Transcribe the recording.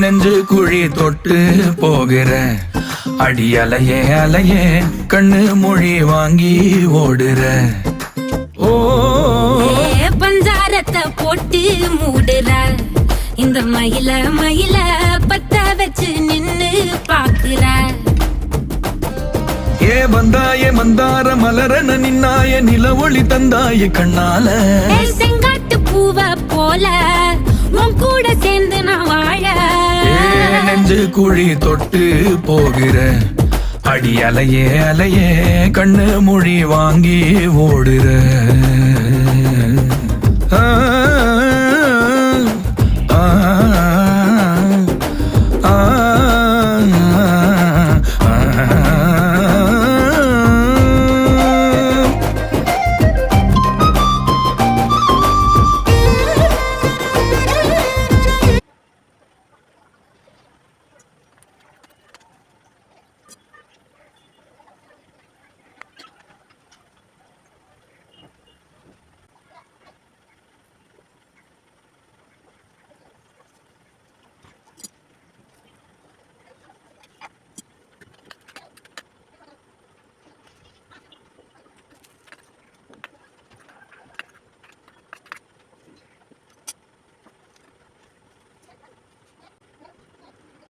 நெஞ்சு குழி தொட்டு போகிற அடி அலையே அலையே கண்ணு மொழி வாங்கி ஓடுற. ஓ பஞ்சாரத்தை போட்டு மூடுற இந்த மயில மயில பத்த வச்சு நின்னு பாக்குற. ஏ வந்தாய மந்தார மலரன நின்னாய நில ஒளி தந்தாய கண்ணால. செங்காட்டு பூவ போல உன் கூட சேர்ந்து நான் வாழ. நெஞ்சு குழி தொட்டு போகிற அடி அலையே அலையே கண்ணு மொழி வாங்கி ஓடுற. ஆ ஆ